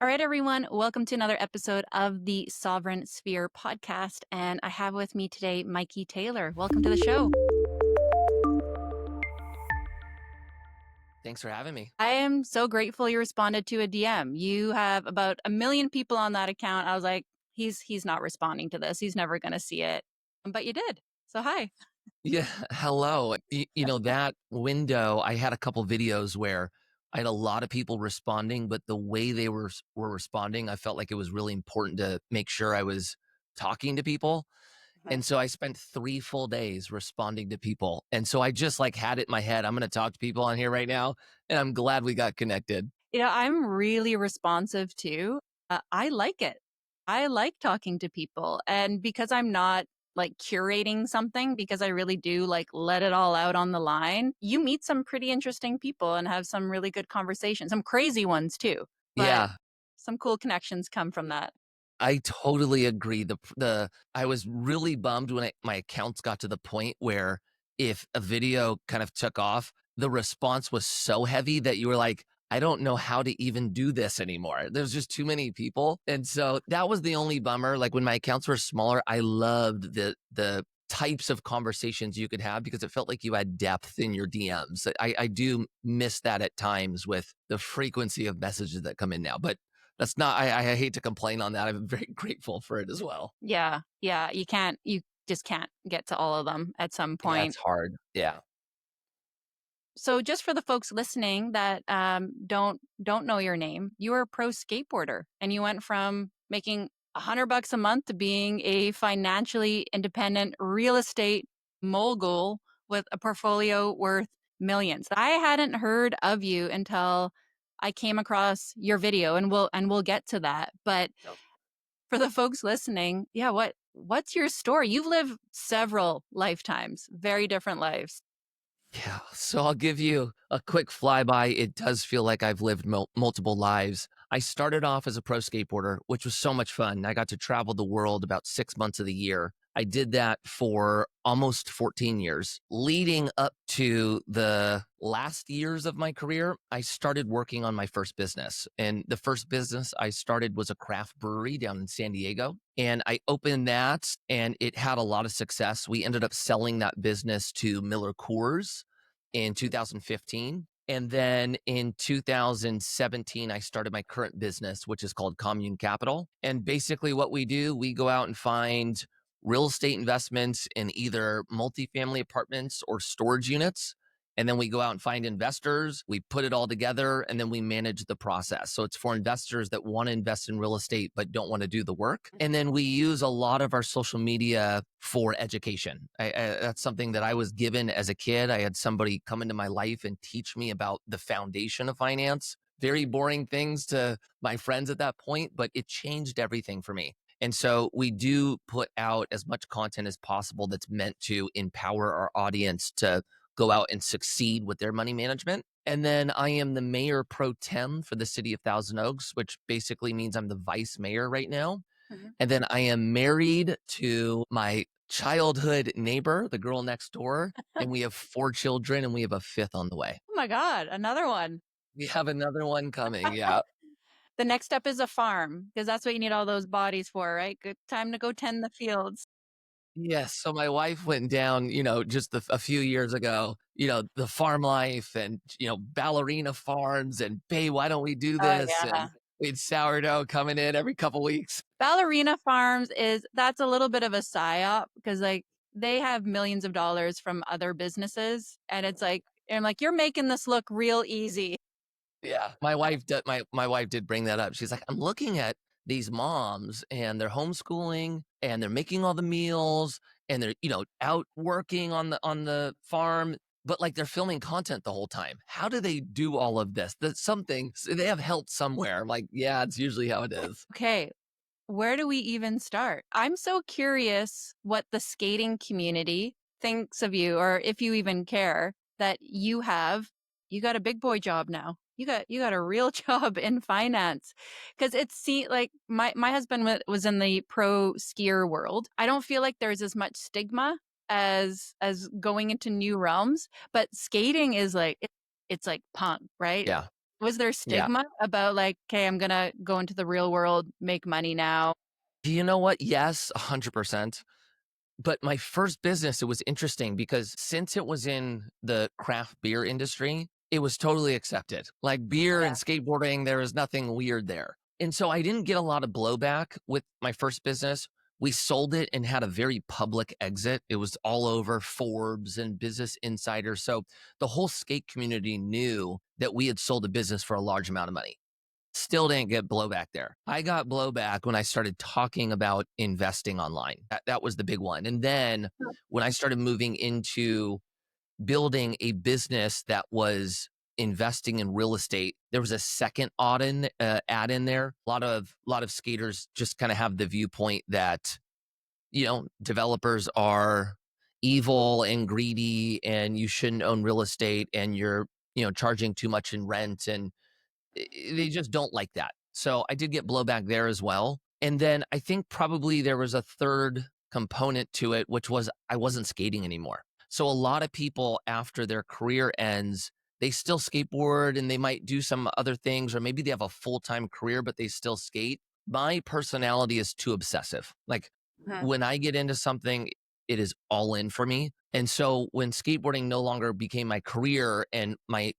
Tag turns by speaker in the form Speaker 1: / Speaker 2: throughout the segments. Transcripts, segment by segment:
Speaker 1: All right, everyone, welcome to another episode of the Sovereign Sphere podcast. And I have with me today Mikey Taylor. Welcome to the show.
Speaker 2: Thanks for having me.
Speaker 1: I am so grateful you responded to a DM. You have about 1 million people on that account. I was like, he's not responding to this. He's never going to see it. But you did. So hi.
Speaker 2: Yeah, hello. That window, I had a couple videos where I had a lot of people responding, but the way they were responding, I felt like it was really important to make sure I was talking to people. And so I spent 3 full days responding to people. And so I just had it in my head, I'm going to talk to people on here right now, and I'm glad we got connected.
Speaker 1: I'm really responsive too. I like it. I like talking to people. And because I'm not curating something, because I really do let it all out on the line, you meet some pretty interesting people and have some really good conversations, some crazy ones too. But
Speaker 2: Yeah.
Speaker 1: some cool connections come from that.
Speaker 2: I totally agree. I was really bummed when my accounts got to the point where if a video kind of took off, the response was so heavy that you were like, I don't know how to even do this anymore. There's just too many people. And so that was the only bummer. Like when my accounts were smaller, I loved the types of conversations you could have because it felt like you had depth in your DMs. I do miss that at times with the frequency of messages that come in now. But that's not, I hate to complain on that. I'm very grateful for it as well.
Speaker 1: Yeah. Yeah. You just can't get to all of them at some
Speaker 2: Yeah,
Speaker 1: point.
Speaker 2: it's hard. Yeah.
Speaker 1: So just for the folks listening that don't know your name, you are a pro skateboarder and you went from making $100 a month to being a financially independent real estate mogul with a portfolio worth millions. I hadn't heard of you until I came across your video, and we'll get to that. But
Speaker 2: Yep.
Speaker 1: for the folks listening, yeah, what's your story? You've lived several lifetimes, very different lives.
Speaker 2: Yeah. So I'll give you a quick flyby. It does feel like I've lived multiple lives. I started off as a pro skateboarder, which was so much fun. I got to travel the world about 6 months of the year. I did that for almost 14 years. Leading up to the last years of my career, I started working on my first business. And the first business I started was a craft brewery down in San Diego. And I opened that and it had a lot of success. We ended up selling that business to Miller Coors in 2015. And then in 2017, I started my current business, which is called Commune Capital. And basically, what we do, we go out and find real estate investments in either multifamily apartments or storage units. And then we go out and find investors. We put it all together and then we manage the process. So it's for investors that want to invest in real estate but don't want to do the work. And then we use a lot of our social media for education. That's something that I was given as a kid. I had somebody come into my life and teach me about the foundation of finance. Very boring things to my friends at that point, but it changed everything for me. And so we do put out as much content as possible that's meant to empower our audience to go out and succeed with their money management. And then I am the mayor pro tem for the city of Thousand Oaks, which basically means I'm the vice mayor right now.
Speaker 1: Mhm.
Speaker 2: And then I am married to my childhood neighbor, the girl next door, and we have 4 children and we have a 5th on the way.
Speaker 1: Oh my God, another one.
Speaker 2: We have another one coming. Yeah.
Speaker 1: The next step is a farm because that's what you need all those bodies for, right? Good time to go tend the fields.
Speaker 2: Yes. So my wife went down, just a few years ago, the farm life and, ballerina farms and, hey, why don't we do
Speaker 1: Oh
Speaker 2: this?
Speaker 1: yeah.
Speaker 2: And we had sourdough coming in every couple weeks.
Speaker 1: Ballerina farms that's a little bit of a psyop because they have millions of dollars from other businesses and I'm like, you're making this look real easy.
Speaker 2: Yeah. My wife did bring that up. She's like, I'm looking at these moms and they're homeschooling and they're making all the meals and they're, out working on the farm, but they're filming content the whole time. How do they do all of this? That's something they have help somewhere. I'm like, yeah, it's usually how it is.
Speaker 1: Okay, where do we even start? I'm so curious what the skating community thinks of you, or if you even care that you got a big boy job now. You got a real job in finance. Because like my husband was in the pro skier world. I don't feel like there's as much stigma as going into new realms, but skating is it's like punk, right?
Speaker 2: Yeah.
Speaker 1: Was there
Speaker 2: Yeah.
Speaker 1: stigma about like, "Okay, I'm gonna go into the real world, make money now?"
Speaker 2: Do you know what? Yes, 100%. But my first business, it was interesting because since it was in the craft beer industry, it was totally accepted. Like beer
Speaker 1: Yeah.
Speaker 2: and skateboarding, there was nothing weird there. And so I didn't get a lot of blowback with my first business. We sold it and had a very public exit. It was all over Forbes and Business Insider. So the whole skate community knew that we had sold a business for a large amount of money. Still didn't get blowback there. I got blowback when I started talking about investing online. That was the big one. And then when I started moving into building a business that was investing in real estate, there was a second ad in there. A lot of skaters just kind of have the viewpoint that developers are evil and greedy, and you shouldn't own real estate, and you're charging too much in rent, and they just don't like that. So I did get blowback there as well. And then I think probably there was a third component to it, which was I wasn't skating anymore. So a lot of people after their career ends, they still skateboard and they might do some other things, or maybe they have a full time career, but they still skate. My personality is too obsessive. Like
Speaker 1: Mhm.
Speaker 2: when I get into something, it is all in for me. And so when skateboarding no longer became my career and my,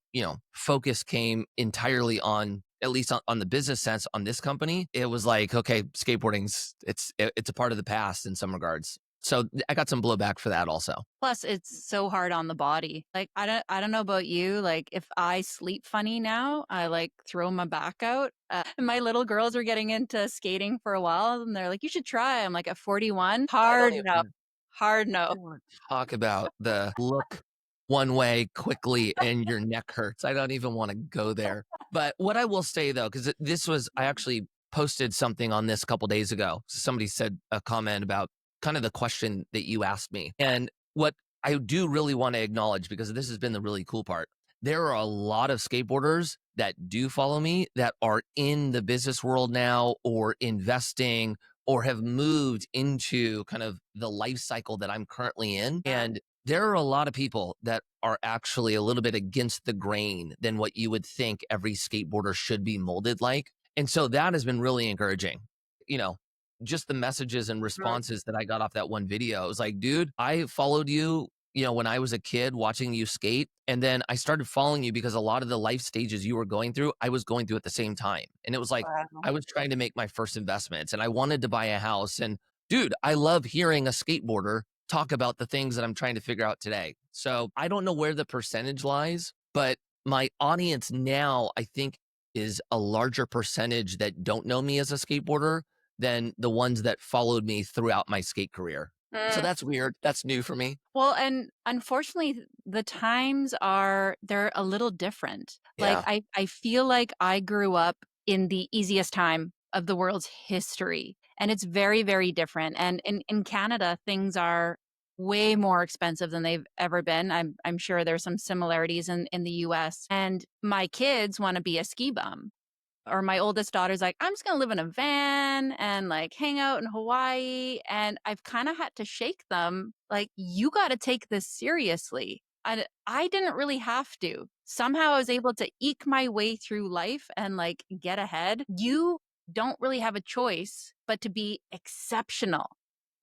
Speaker 2: focus came entirely on at least on the business sense on this company, it was like, okay, it's a part of the past in some regards. So I got some blowback for that also.
Speaker 1: Plus, it's so hard on the body. Like, I don't know about you, like, if I sleep funny now, I, like, throw my back out. My little girls are getting into skating for a while, and they're like, "You should try." I'm like, "At 41?
Speaker 2: I don't
Speaker 1: Hard no.
Speaker 2: even
Speaker 1: Hard no."
Speaker 2: I don't want to talk about the look one way quickly and your neck hurts. I don't even want to go there. But what I will say though, because I actually posted something on this a couple days ago. Somebody said a comment about kind of the question that you asked me. And what I do really want to acknowledge, because this has been the really cool part, there are a lot of skateboarders that do follow me that are in the business world now or investing or have moved into kind of the life cycle that I'm currently in. And there are a lot of people that are actually a little bit against the grain than what you would think every skateboarder should be molded like. And so that has been really encouraging. You know, just the messages and
Speaker 1: Mhm.
Speaker 2: responses that I got off that one video. It was like, dude, I followed you, when I was a kid watching you skate. And then I started following you because a lot of the life stages you were going through, I was going through at the same time. And it was like,
Speaker 1: Wow.
Speaker 2: I was trying to make my first investments and I wanted to buy a house. And dude, I love hearing a skateboarder talk about the things that I'm trying to figure out today. So I don't know where the percentage lies, but my audience now, I think, is a larger percentage that don't know me as a skateboarder than the ones that followed me throughout my skate career. So
Speaker 1: Mm.
Speaker 2: that's weird. That's new for me.
Speaker 1: Well, and unfortunately, the times they're a little different. Like,
Speaker 2: Yeah.
Speaker 1: I feel like I grew up in the easiest time of the world's history, and it's very, very different. And in Canada, things are way more expensive than they've ever been. I'm sure there's some similarities in the US. And my kids wanna be a ski bum. Or my oldest daughter's like, "I'm just gonna live in a van and, like, hang out in Hawaii," and I've kinda had to shake them, like, "You gotta take this seriously." And I didn't really have to. Somehow I was able to eke my way through life and, like, get ahead. You don't really have a choice but to be exceptional.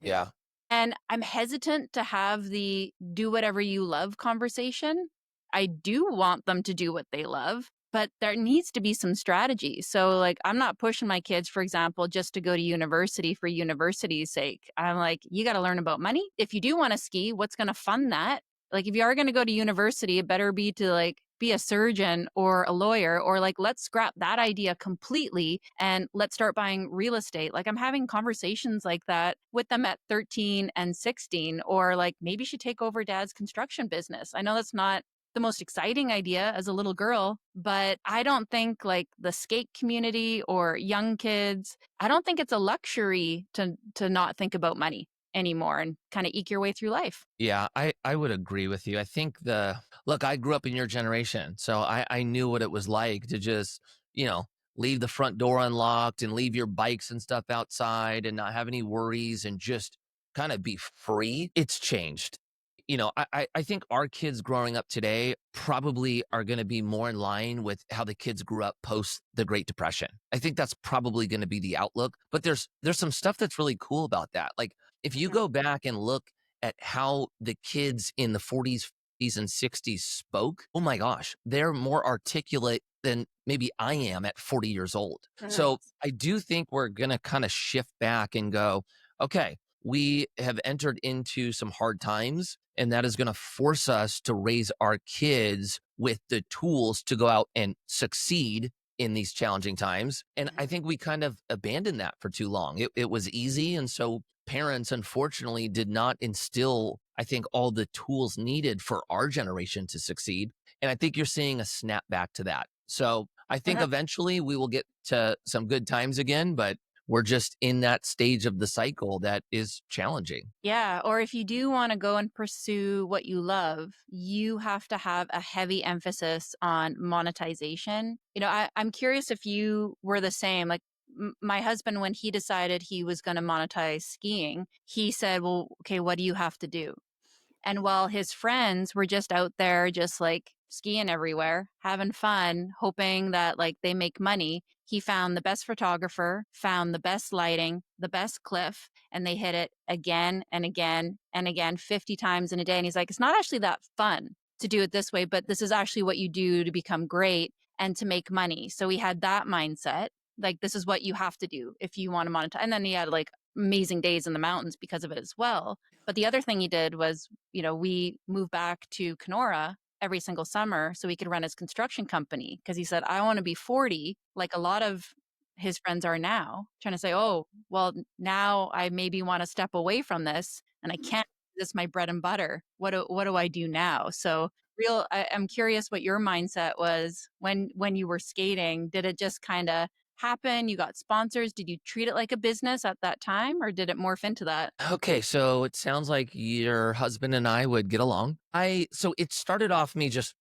Speaker 2: Yeah.
Speaker 1: And I'm hesitant to have the do whatever you love conversation. I do want them to do what they love, but there needs to be some strategy. So, like, I'm not pushing my kids, for example, just to go to university for university's sake. I'm like, you got to learn about money. If you do want to ski, what's going to fund that? Like, if you are going to go to university, it better be to like be a surgeon or a lawyer, or like, let's scrap that idea completely and let's start buying real estate. Like, I'm having conversations like that with them at 13 and 16, or like, maybe she take over dad's construction business. I know that's not the most exciting idea as a little girl, but I don't think like the skate community or young kids, I don't think it's a luxury to not think about money anymore and kind of eke your way through life.
Speaker 2: Yeah, I would agree with you. I think look, I grew up in your generation, so I knew what it was like to just, leave the front door unlocked and leave your bikes and stuff outside and not have any worries and just kind of be free. It's changed. I think our kids growing up today probably are going to be more in line with how the kids grew up post the Great Depression. I think that's probably going to be the outlook. But there's some stuff that's really cool about that. Like if you
Speaker 1: Mhm.
Speaker 2: go back and look at how the kids in the 40s, 50s, and 60s spoke, oh my gosh, they're more articulate than maybe I am at 40 years old.
Speaker 1: Mhm.
Speaker 2: So I do think we're going to kind of shift back and go, okay, we have entered into some hard times, and that is going to force us to raise our kids with the tools to go out and succeed in these challenging times. And I
Speaker 1: Mhm.
Speaker 2: think we kind of abandoned that for too long. It was easy. And so parents, unfortunately, did not instill, I think, all the tools needed for our generation to succeed. And I think you're seeing a snap back to that. So I think
Speaker 1: Mhm.
Speaker 2: eventually we will get to some good times again, but we're just in that stage of the cycle that is challenging.
Speaker 1: Yeah, or if you do wanna go and pursue what you love, you have to have a heavy emphasis on monetization. I'm curious if you were the same, like, my husband, when he decided he was gonna monetize skiing, he said, "Well, okay, what do you have to do?" And while his friends were just out there, just like skiing everywhere, having fun, hoping that like they make money, he found the best photographer, found the best lighting, the best cliff, and they hit it again and again and again, 50 times in a day. And he's like, it's not actually that fun to do it this way, but this is actually what you do to become great and to make money. So he had that mindset. Like, this is what you have to do if you want to monetize. And then he had like amazing days in the mountains because of it as well. But the other thing he did was, we moved back to Kenora every single summer so he could run his construction company because he said, I want to be 40, like a lot of his friends are now, trying to say, oh, well, now I maybe want to step away from this and I can't. This is my bread and butter. What do I do now? So I'm curious what your mindset was when you were skating. Did it just kind of happen? You got sponsors? Did you treat it like a business at that time, or did it morph into that?
Speaker 2: Okay, so it sounds like your husband and I would get along. So it started off me just,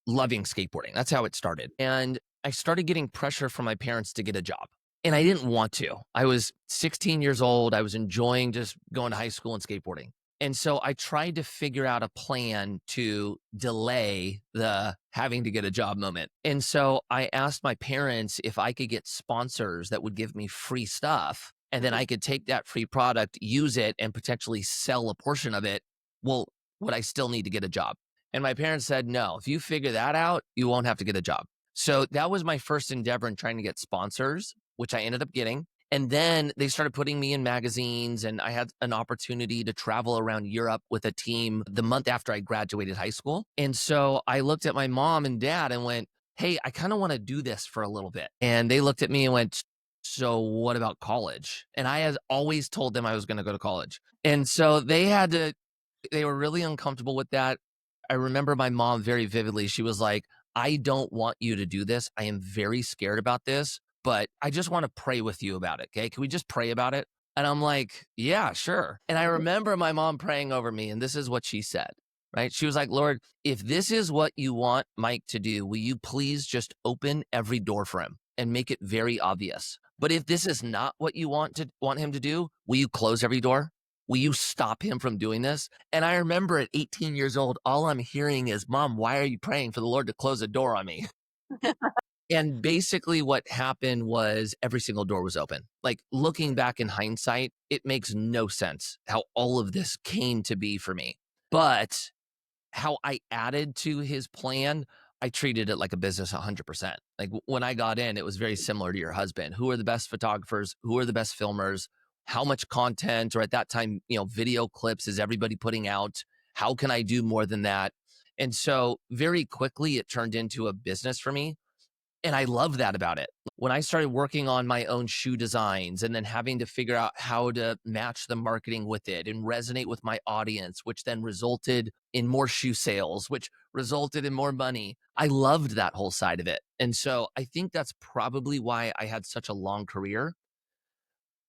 Speaker 2: loving skateboarding. That's how it started. And I started getting pressure from my parents to get a job. And I didn't want to. I was 16 years old. I was enjoying just going to high school and skateboarding. And so I tried to figure out a plan to delay the having to get a job moment. And so I asked my parents if I could get sponsors that would give me free stuff. And then
Speaker 1: Mhm.
Speaker 2: I could take that free product, use it, and potentially sell a portion of it. Well, would I still need to get a job? And my parents said, no, if you figure that out, you won't have to get a job. So that was my first endeavor in trying to get sponsors, which I ended up getting. And then they started putting me in magazines, and I had an opportunity to travel around Europe with a team the month after I graduated high school. And so I looked at my mom and dad and went, hey, I kind of want to do this for a little bit. And they looked at me and went, so what about college? And I had always told them I was going to go to college. And so they were really uncomfortable with that. I remember my mom very vividly. She was like, I don't want you to do this. I am very scared about this, but I just want to pray with you about it. Okay. Can we just pray about it? And I'm like, yeah, sure. And I remember my mom praying over me, and this is what she said, right? She was like, Lord, if this is what you want Mike to do, will you please just open every door for him and make it very obvious? But if this is not what you want him to do, will you close every door? Will you stop him from doing this? And I remember at 18 years old, all I'm hearing is, Mom, why are you praying for the Lord to close a door on me? And basically, what happened was every single door was open. Like looking back in hindsight, it makes no sense how all of this came to be for me. But how I added to his plan, I treated it like a business 100%. Like when I got in, it was very similar to your husband. Who are the best photographers? Who are the best filmers? How much content, or at that time, video clips is everybody putting out? How can I do more than that? And so very quickly, it turned into a business for me. And I love that about it. When I started working on my own shoe designs and then having to figure out how to match the marketing with it and resonate with my audience, which then resulted in more shoe sales, which resulted in more money. I loved that whole side of it. And so I think that's probably why I had such a long career.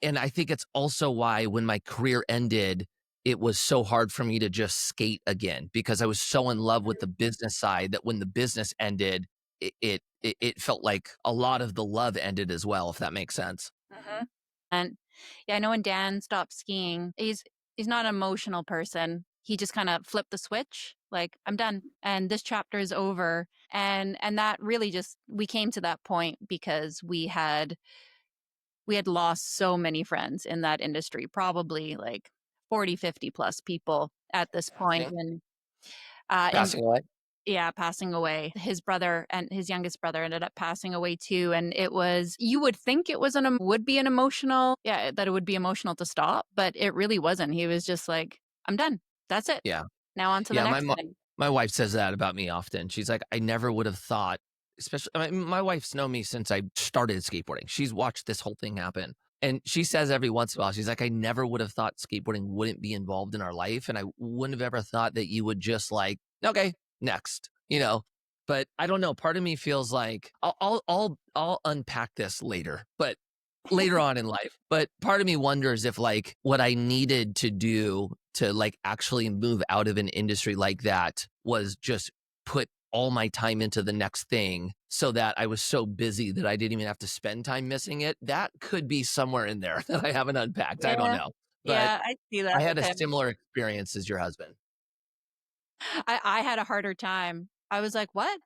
Speaker 2: And I think it's also why when my career ended, it was so hard for me to just skate again because I was so in love with the business side that when the business ended, it felt like a lot of the love ended as well, if that makes sense.
Speaker 1: Mhm. And yeah, I know when Dan stopped skiing, he's not an emotional person. he just kind of flipped the switch, like, I'm done and this chapter is over. And that really just, we came to that point because we had lost so many friends in that industry, probably like 40, 50 plus people at this point.
Speaker 2: Passing,
Speaker 1: And
Speaker 2: passing away.
Speaker 1: yeah, passing away. His brother and his youngest brother ended up passing away too. And it was, you would think it was would be an emotional, yeah, that it would be emotional to stop, but it really wasn't. He was just like, I'm done. That's it.
Speaker 2: Yeah.
Speaker 1: Now on to the
Speaker 2: Yeah,
Speaker 1: next thing.
Speaker 2: my wife says that about me often. She's like, "I never would have thought," especially I mean, my wife's known me since I started skateboarding. She's watched this whole thing happen, and she says every once in a while, she's like, "I never would have thought skateboarding wouldn't be involved in our life, and I wouldn't have ever thought that you would just like, okay, next," you know? But I don't know, part of me feels like I'll unpack this later, but later on in life. But part of me wonders if like what I needed to do to like actually move out of an industry like that was just put all my time into the next thing so that I was so busy that I didn't even have to spend time missing it. That could be somewhere in there that I haven't unpacked. I don't
Speaker 1: Yeah.
Speaker 2: know. But
Speaker 1: Yeah, I see
Speaker 2: I
Speaker 1: that
Speaker 2: had
Speaker 1: with
Speaker 2: a
Speaker 1: him.
Speaker 2: similar experience as your husband.
Speaker 1: I had a harder time. I was like, "What?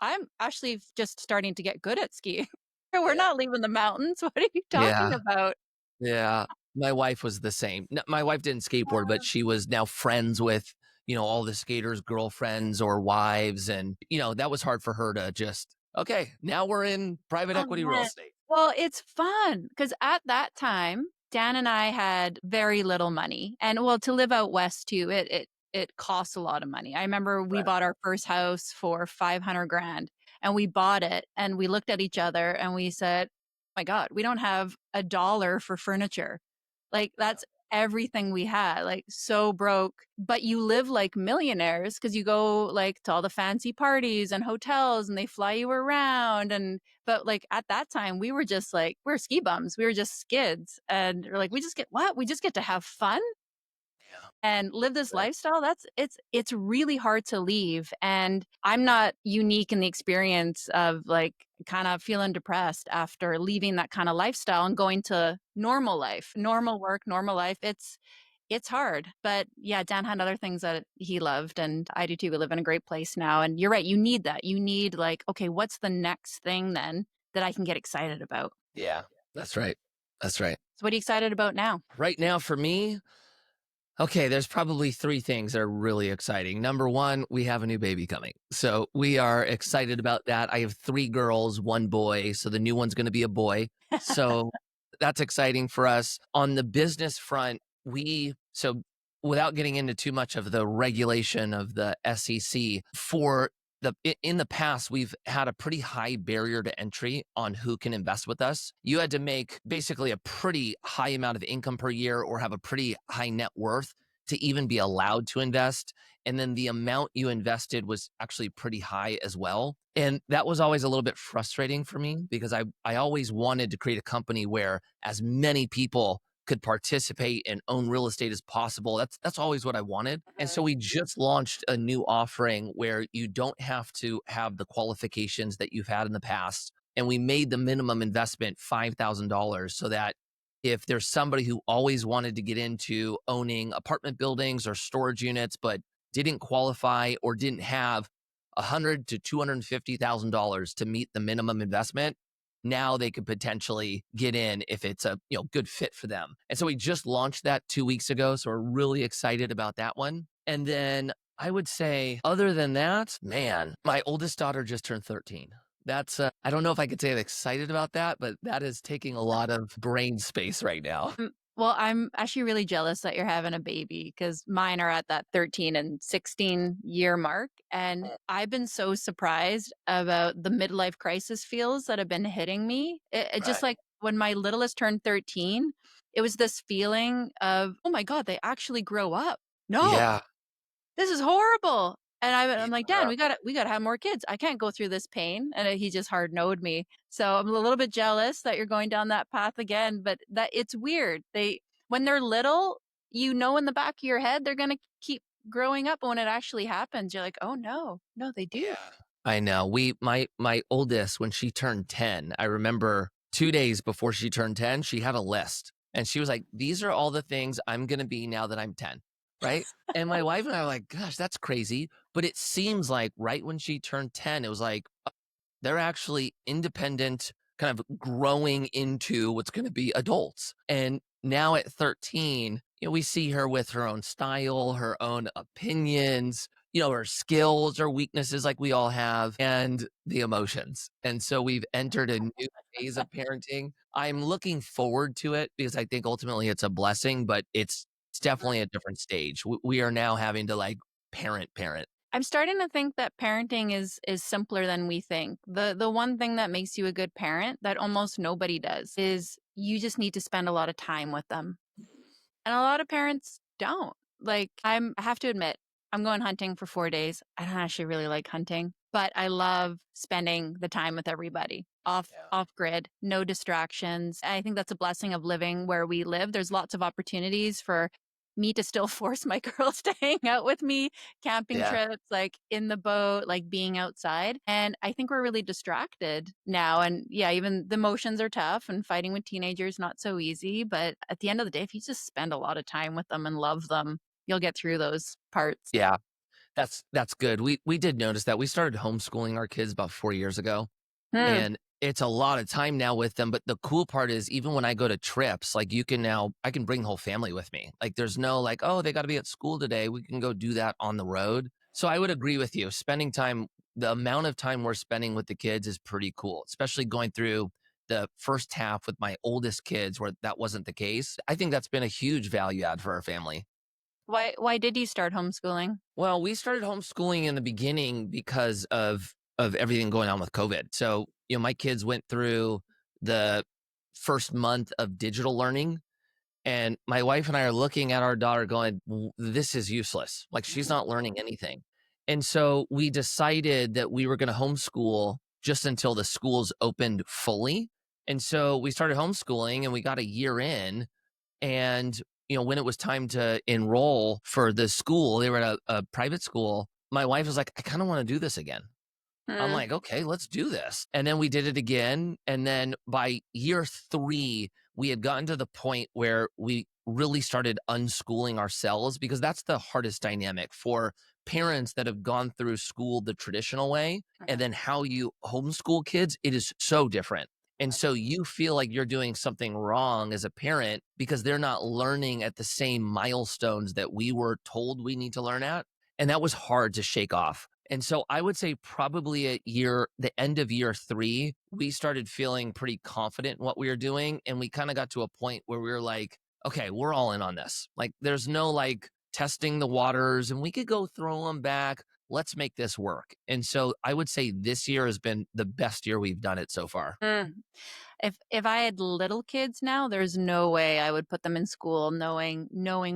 Speaker 1: I'm actually just starting to get good at skiing. We're
Speaker 2: Yeah.
Speaker 1: not leaving the mountains. What are you talking
Speaker 2: Yeah.
Speaker 1: about?"
Speaker 2: Yeah. My wife was the same. My wife didn't skateboard, but she was now friends with, all the skaters' girlfriends or wives. And, that was hard for her to just, okay, now we're in private
Speaker 1: Oh,
Speaker 2: equity real
Speaker 1: man.
Speaker 2: estate.
Speaker 1: Well, it's fun because at that time, Dan and I had very little money, and well, to live out west too, it costs a lot of money. I remember we
Speaker 2: Right.
Speaker 1: bought our first house for 500 grand, and we bought it, and we looked at each other, and we said, "Oh my God, we don't have a dollar for furniture." Like,
Speaker 2: Yeah.
Speaker 1: that's everything we had, like, so broke, but you live like millionaires because you go, like, to all the fancy parties and hotels, and they fly you around, and but, like, at that time, we were just, like, we were ski bums, we were just skids, and we're like, "We just get what? We just get to have fun
Speaker 2: Yeah.
Speaker 1: and live this
Speaker 2: Right.
Speaker 1: lifestyle?" It's really hard to leave, and I'm not unique in the experience of, like, kind of feeling depressed after leaving that kinda lifestyle and going to normal life, normal work, normal life. It's hard, but yeah, Dan had other things that he loved, and I do too. We live in a great place now, and you're right, you need that. You need, like, "Okay, what's the next thing then that I can get excited about?"
Speaker 2: Yeah. That's right. That's right.
Speaker 1: So what are you excited about now?
Speaker 2: Right now, for me, okay, there's probably 3 things that are really exciting. Number 1, we have a new baby coming. So, we are excited about that. I have 3 girls, 1 boy, so the new one's gonna be a boy. So, that's exciting for us. On the business front, without getting into too much of the regulation of the SEC, in the past, we've had a pretty high barrier to entry on who can invest with us. You had to make basically a pretty high amount of income per year or have a pretty high net worth to even be allowed to invest. And then the amount you invested was actually pretty high as well. And that was always a little bit frustrating for me because I always wanted to create a company where as many people could participate and own real estate as possible. That's always what I wanted. And so we just launched a new offering where you don't have to have the qualifications that you've had in the past. And we made the minimum investment $5,000 so that if there's somebody who always wanted to get into owning apartment buildings or storage units, but didn't qualify or didn't have $100 to $250,000 to meet the minimum investment, now they could potentially get in if it's a good fit for them. And so we just launched that 2 weeks ago. So we're really excited about that one. And then I would say, other than that, man, my oldest daughter just turned 13. That's I don't know if I could say I'm excited about that, but that is taking a lot of brain space right now.
Speaker 1: Well, I'm actually really jealous that you're having a baby because mine are at that 13 and 16-year mark. And I've been so surprised about the midlife crisis feels that have been hitting me. It just
Speaker 2: Right.
Speaker 1: like when my littlest turned 13, it was this feeling of, oh my God, they actually grow up. No,
Speaker 2: Yeah.
Speaker 1: this is horrible. And I'm like, Dan,
Speaker 2: Yeah.
Speaker 1: we gotta have more kids. I can't go through this pain. And he just hard knowed me. So I'm a little bit jealous that you're going down that path again. But that it's weird. When they're little, in the back of your head they're gonna keep growing up. But when it actually happens, you're like, oh no, no, they do.
Speaker 2: Yeah. I know. My oldest, when she turned 10, I remember 2 days before she turned 10, she had a list. And she was like, these are all the things I'm gonna be now that I'm 10. right? And my wife and I are like, "Gosh, that's crazy." But it seems like right when she turned 10, it was like, they're actually independent, kind of growing into what's gonna be adults. And now at 13, we see her with her own style, her own opinions, her skills, her weaknesses like we all have, and the emotions. And so we've entered a new phase of parenting. I'm looking forward to it because I think ultimately it's a blessing, but it's definitely a different stage. We are now having to, like, parent.
Speaker 1: I'm starting to think that parenting is simpler than we think. The one thing that makes you a good parent that almost nobody does is you just need to spend a lot of time with them. And a lot of parents don't. Like, I have to admit, I'm going hunting for 4 days. I don't actually really like hunting, but I love spending the time with everybody
Speaker 2: Yeah.
Speaker 1: off grid, no distractions. I think that's a blessing of living where we live. There's lots of opportunities for me to still force my girls to hang out with me, camping
Speaker 2: Yeah.
Speaker 1: trips, like in the boat, like being outside. And I think we're really distracted now. And yeah, even the emotions are tough and fighting with teenagers, not so easy. But at the end of the day, if you just spend a lot of time with them and love them, you'll get through those parts.
Speaker 2: Yeah. That's good. We did notice that. We started homeschooling our kids about 4 years ago,
Speaker 1: Hmm.
Speaker 2: and it's a lot of time now with them, but the cool part is even when I go to trips, like, I can bring the whole family with me. Like, there's no, like, "Oh, they gotta be at school today." We can go do that on the road. So I would agree with you. The amount of time we're spending with the kids is pretty cool, especially going through the first half with my oldest kids where that wasn't the case. I think that's been a huge value add for our family.
Speaker 1: Why did you start homeschooling?
Speaker 2: Well, we started homeschooling in the beginning because of everything going on with COVID. So, my kids went through the first month of digital learning, and my wife and I are looking at our daughter going, This is useless. Like, she's not learning anything." And so we decided that we were going to homeschool just until the schools opened fully. And so we started homeschooling and we got a year in, and, when it was time to enroll for the school, they were at a private school. My wife was like, "I kind of want to do this again." I'm
Speaker 1: Hmm.
Speaker 2: like, "Okay, let's do this." And then we did it again. And then by year 3, we had gotten to the point where we really started unschooling ourselves because that's the hardest dynamic for parents that have gone through school the traditional way. And then how you homeschool kids, it is so different. And so you feel like you're doing something wrong as a parent because they're not learning at the same milestones that we were told we need to learn at. And that was hard to shake off. And so I would say probably the end of year 3, we started feeling pretty confident in what we were doing. And we kind of got to a point where we were like, okay, we're all in on this. Like, there's no, like, testing the waters and we could go throw them back. Let's make this work. And so I would say this year has been the best year we've done it so far.
Speaker 1: If I had little kids now, there's no way I would put them in school knowing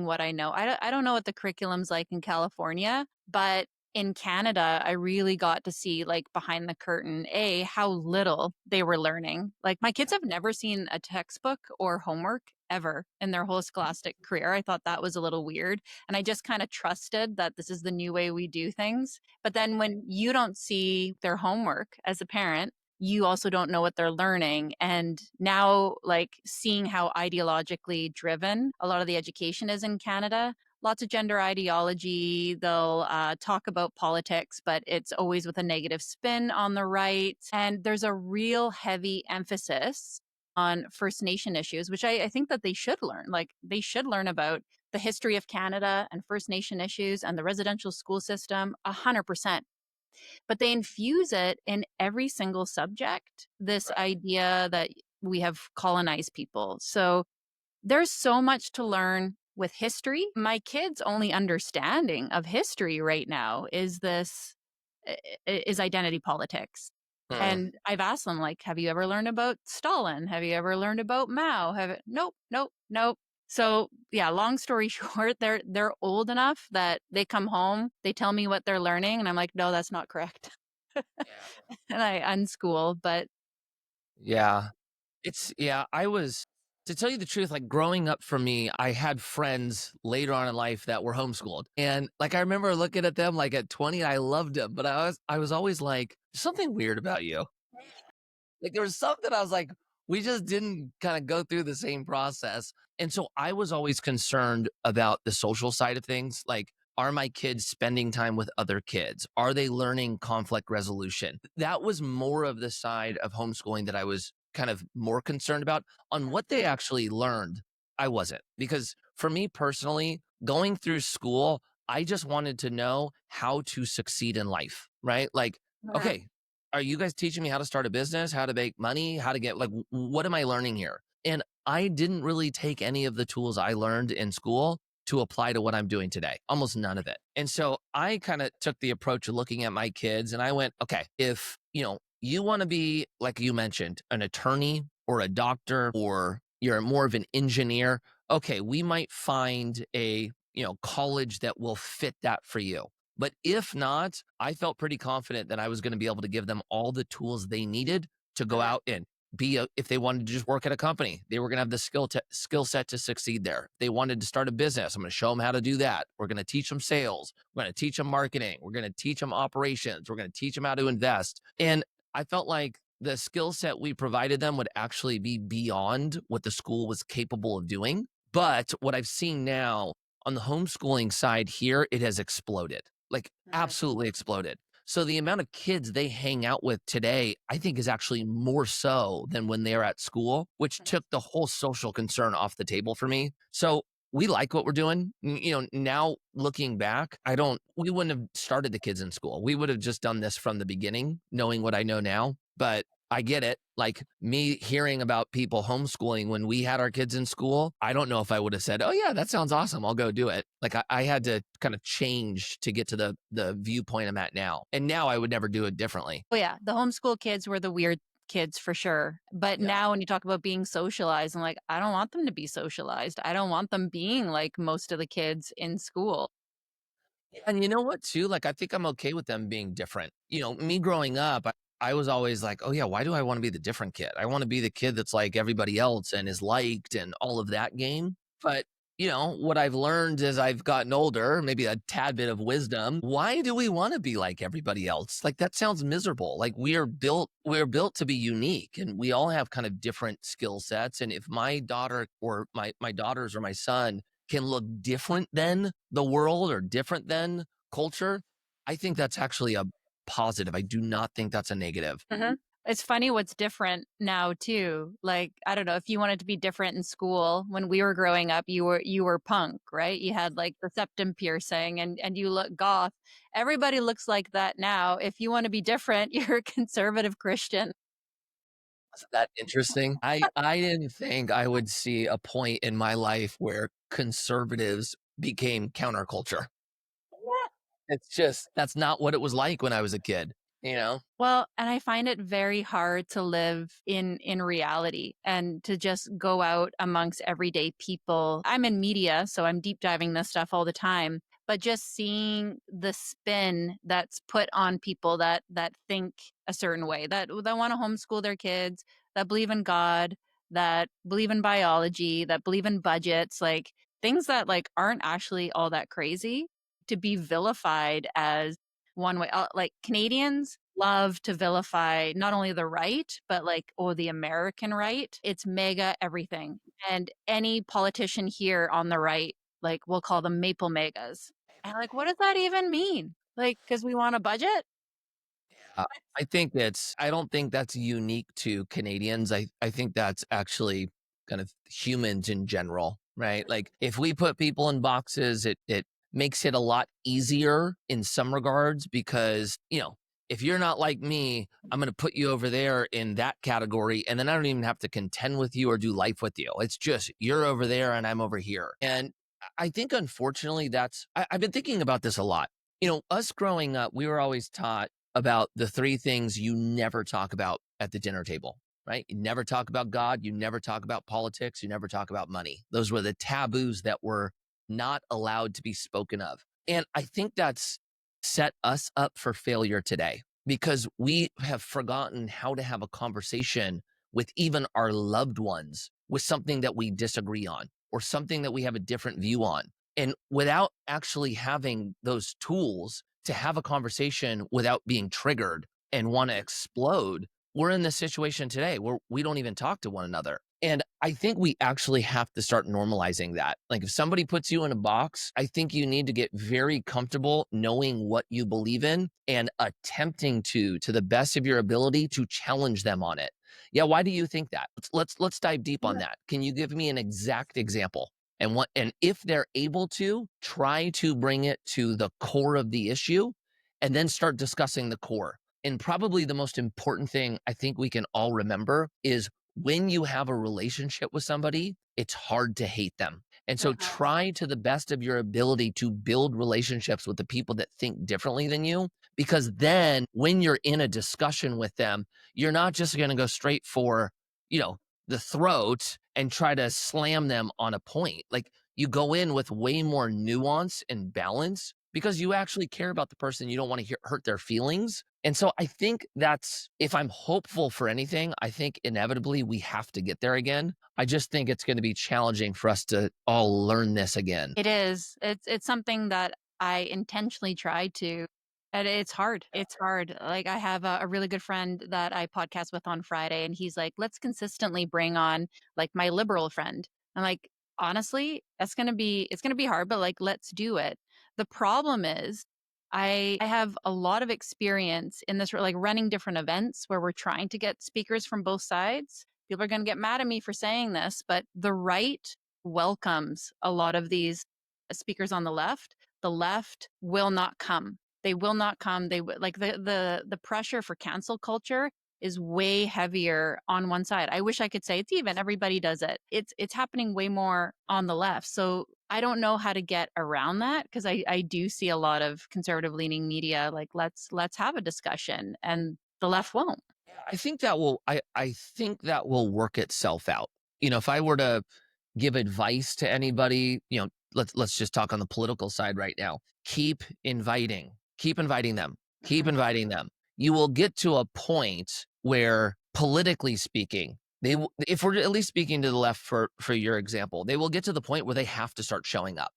Speaker 1: what I know. I don't know what the curriculum's like in California, but in Canada, I really got to see, like, behind the curtain, how little they were learning. Like, my kids have never seen a textbook or homework ever in their whole scholastic career. I thought that was a little weird, and I just kinda trusted that this is the new way we do things. But then when you don't see their homework as a parent, you also don't know what they're learning. And now, like, seeing how ideologically driven a lot of the education is in Canada, lots of gender ideology. They'll talk about politics, but it's always with a negative spin on the right. And there's a real heavy emphasis on First Nation issues, which I think that they should learn. Like, they should learn about the history of Canada and First Nation issues and the residential school system 100%, but they infuse it in every single subject, this
Speaker 2: Right.
Speaker 1: idea that we have colonized people. So there's so much to learn with history. My kids' only understanding of history right now is is identity politics.
Speaker 2: Mm.
Speaker 1: And I've asked them, like, have you ever learned about Stalin? Have you ever learned about Mao? Nope, nope, nope. So yeah, long story short, they're old enough that they come home, they tell me what they're learning, and I'm like, no, that's not correct.
Speaker 2: Yeah.
Speaker 1: And I unschool. But
Speaker 2: Yeah. I was, to tell you the truth, like, growing up for me, I had friends later on in life that were homeschooled. And, like, I remember looking at them, like, at 20, I loved them, but I was always like, "There's something weird about you." Like, there was something I was like, We just didn't kind of go through the same process. And so I was always concerned about the social side of things. Like, are my kids spending time with other kids? Are they learning conflict resolution? That was more of the side of homeschooling that I was kind of more concerned about. On what they actually learned, I wasn't. Because for me personally, going through school, I just wanted to know how to succeed in life, right? Like,
Speaker 1: Mhm.
Speaker 2: okay, are you guys teaching me how to start a business, how to make money, how to get like what am I learning here? And I didn't really take any of the tools I learned in school to apply to what I'm doing today. Almost none of it. And so I kind of took the approach of looking at my kids and I went, okay, if, you want to be like you mentioned, an attorney or a doctor or you're more of an engineer, okay, we might find a, college that will fit that for you. But if not, I felt pretty confident that I was going to be able to give them all the tools they needed to go
Speaker 1: Mhm.
Speaker 2: out and if they wanted to just work at a company, they were going to have the skill set to succeed there. If they wanted to start a business, I'm going to show them how to do that. We're going to teach them sales. We're going to teach them marketing. We're going to teach them operations. We're going to teach them how to invest. And I felt like the skill set we provided them would actually be beyond what the school was capable of doing. But what I've seen now on the homeschooling side here, it has exploded, like
Speaker 1: Mhm.
Speaker 2: absolutely exploded. So the amount of kids they hang out with today, I think is actually more so than when they were at school, which
Speaker 1: Mhm.
Speaker 2: took the whole social concern off the table for me. So we like what we're doing. Now looking back, we wouldn't have started the kids in school. We would have just done this from the beginning, knowing what I know now. But I get it. Like me hearing about people homeschooling when we had our kids in school, I don't know if I would have said, "Oh yeah, that sounds awesome. I'll go do it." Like I had to kind of change to get to the viewpoint I'm at now, and now I would never do it differently.
Speaker 1: Oh, yeah, the homeschool kids were the weird kids for sure, but
Speaker 2: Yeah.
Speaker 1: now when you talk about being socialized, I'm like, I don't want them to be socialized. I don't want them being like most of the kids in school.
Speaker 2: And you know what, too? Like I think I'm okay with them being different. Me growing up, I was always like, "Oh yeah, why do I want to be the different kid? I want to be the kid that's like everybody else and is liked and all of that game." But what I've learned as I've gotten older, maybe a tad bit of wisdom, why do we want to be like everybody else? Like that sounds miserable. Like we're built to be unique and we all have kind of different skill sets. And if my daughter or my daughters or my son can look different than the world or different than culture, I think that's actually a positive. I do not think that's a negative.
Speaker 1: Mhm. It's funny what's different now too. Like, I don't know, if you wanted to be different in school, when we were growing up, you were punk, right? You had like the septum piercing and you look goth. Everybody looks like that now. If you want to be different, you're a conservative Christian.
Speaker 2: Isn't that interesting? I didn't think I would see a point in my life where conservatives became counterculture. It's just that's not what it was like when I was a kid, you know?
Speaker 1: Well, and I find it very hard to live in reality and to just go out amongst everyday people. I'm in media, so I'm deep diving this stuff all the time, but just seeing the spin that's put on people that think a certain way, that want to homeschool their kids, that believe in God, that believe in biology, that believe in budgets, like things that like aren't actually all that crazy to be vilified as one way. Like Canadians love to vilify not only the right, but like, oh, the American right. It's mega everything. And any politician here on the right, like, we'll call them maple megas. And like, what does that even mean? Like, because we want a budget?
Speaker 2: Uh, I don't think that's unique to Canadians. I think that's actually kind of humans in general, right? Like if we put people in boxes, it makes it a lot easier in some regards because, if you're not like me, I'm going to put you over there in that category. And then I don't even have to contend with you or do life with you. It's just you're over there and I'm over here. And I think, unfortunately, I've been thinking about this a lot. Us growing up, we were always taught about the three things you never talk about at the dinner table, right? You never talk about God. You never talk about politics. You never talk about money. Those were the taboos that were not allowed to be spoken of. And I think that's set us up for failure today because we have forgotten how to have a conversation with even our loved ones with something that we disagree on or something that we have a different view on. And without actually having those tools to have a conversation without being triggered and want to explode, we're in this situation today where we don't even talk to one another. And I think we actually have to start normalizing that. Like if somebody puts you in a box, I think you need to get very comfortable knowing what you believe in and attempting to the best of your ability to challenge them on it. Yeah, why do you think that? Let's dive deep on that. Can you give me an exact example? And if they're able to, try to bring it to the core of the issue and then start discussing the core. And probably the most important thing I think we can all remember is when you have a relationship with somebody, it's hard to hate them. And so
Speaker 1: Uh-huh.
Speaker 2: try to the best of your ability to build relationships with the people that think differently than you. Because then when you're in a discussion with them, you're not just going to go straight for, you know, the throat and try to slam them on a point. Like you go in with way more nuance and balance because you actually care about the person. You don't want to hurt their feelings. And so I think that's, if I'm hopeful for anything, I think inevitably we have to get there again. I just think it's going to be challenging for us to all learn this again.
Speaker 1: It is. It's something that I intentionally try to, and it's hard. It's hard. Like I have a really good friend that I podcast with on Friday, and he's like, "Let's consistently bring on like my liberal friend." I'm like, honestly, it's gonna be hard, but like let's do it. The problem is, I have a lot of experience in this, like running different events where we're trying to get speakers from both sides. People are gonna get mad at me for saying this, but the right welcomes a lot of these speakers on the left. The left will not come. They will not come. Like the pressure for cancel culture is way heavier on one side. I wish I could say it's even. Everybody does it. It's happening way more on the left. So I don't know how to get around that because I do see a lot of conservative leaning media like let's have a discussion and the left won't.
Speaker 2: Yeah, I think that will work itself out. If I were to give advice to anybody, let's just talk on the political side right now. Keep inviting them, keep
Speaker 1: Mhm.
Speaker 2: inviting them. You will get to a point where politically speaking, if we're at least speaking to the left for your example, they will get to the point where they have to start showing up.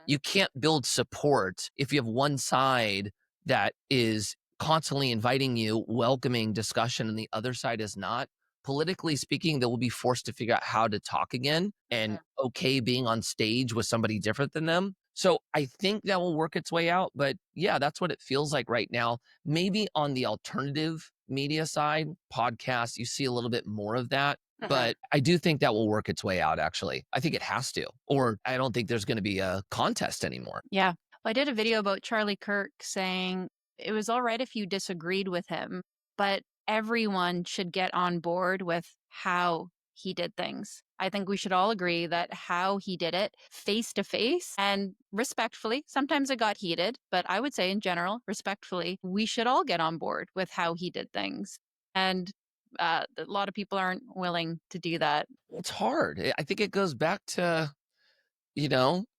Speaker 2: You can't build support if you have one side that is constantly inviting you, welcoming discussion, and the other side is not. Politically speaking, they will be forced to figure out how to talk again and okay being on stage with somebody different than them. So I think that will work its way out. But yeah, that's what it feels like right now. Maybe on the alternative media side, podcasts, you see a little bit more of that.
Speaker 1: Mhm.
Speaker 2: But I do think that will work its way out, actually. I think it has to, or I don't think there's going to be a contest anymore.
Speaker 1: Yeah. Well, I did a video about Charlie Kirk saying it was all right if you disagreed with him, but everyone should get on board with how he did things. I think we should all agree that how he did it face to face and respectfully, sometimes it got heated, but I would say in general, respectfully, we should all get on board with how he did things. And a lot of people aren't willing to do that.
Speaker 2: It's hard. I think it goes back to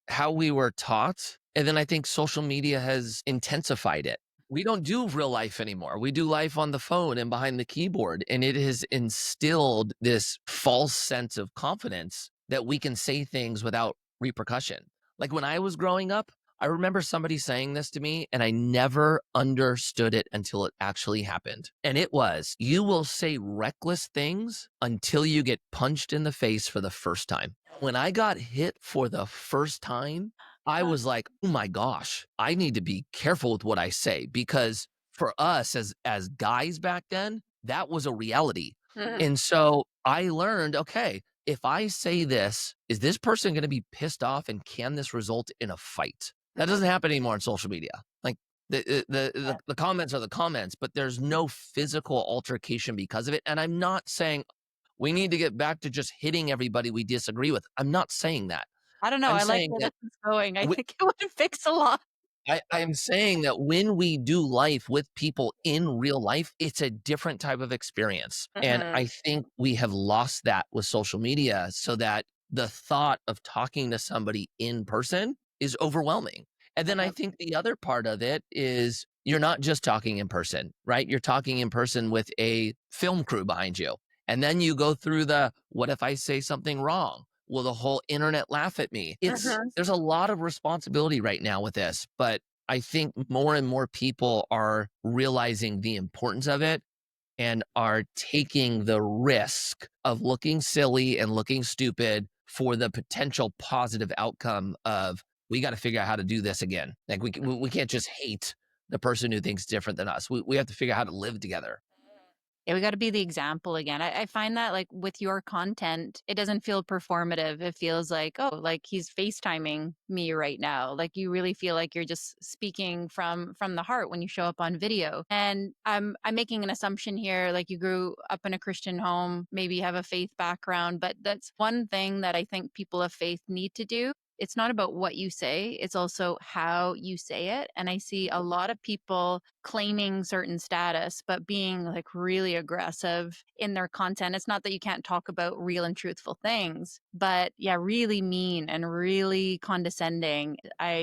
Speaker 2: how we were taught. And then I think social media has intensified it. We don't do real life anymore. We do life on the phone and behind the keyboard. And it has instilled this false sense of confidence that we can say things without repercussion. Like when I was growing up, I remember somebody saying this to me, and I never understood it until it actually happened. And it was, you will say reckless things until you get punched in the face for the first time. When I got hit for the first time, I was like, "Oh my gosh, I need to be careful with what I say," because for us as guys back then, that was a reality.
Speaker 1: Mhm.
Speaker 2: And so I learned, okay, if I say this, is this person going to be pissed off and can this result in a fight? That doesn't happen anymore on social media. Like the comments are the comments, but there's no physical altercation because of it. And I'm not saying we need to get back to just hitting everybody we disagree with. I'm not saying that.
Speaker 1: I don't know.
Speaker 2: I'm
Speaker 1: I like
Speaker 2: saying
Speaker 1: where
Speaker 2: that
Speaker 1: this is going. I
Speaker 2: we,
Speaker 1: think it would fix a lot.
Speaker 2: I'm saying that when we do life with people in real life, it's a different type of experience. And
Speaker 1: Mhm.
Speaker 2: I think we have lost that with social media so that the thought of talking to somebody in person is overwhelming. And then I
Speaker 1: Mhm.
Speaker 2: think the other part of it is you're not just talking in person, right? You're talking in person with a film crew behind you. And then you go through what if I say something wrong? Will the whole internet laugh at me?
Speaker 1: Mhm.
Speaker 2: There's a lot of responsibility right now with this, but I think more and more people are realizing the importance of it. and are taking the risk of looking silly and looking stupid for the potential positive outcome of we got to figure out how to do this again. Like we can't just hate the person who thinks different than us. We have to figure out how to live together.
Speaker 1: Yeah, we gotta be the example again. I find that, like, with your content, it doesn't feel performative. It feels like, "Oh, like, he's FaceTiming me right now." Like, you really feel like you're just speaking from the heart when you show up on video. And I'm making an assumption here, like, you grew up in a Christian home, maybe you have a faith background, but that's one thing that I think people of faith need to do. It's not about what you say, it's also how you say it. And I see a lot of people claiming certain status, but being like really aggressive in their content. It's not that you can't talk about real and truthful things, but yeah, really mean and really condescending.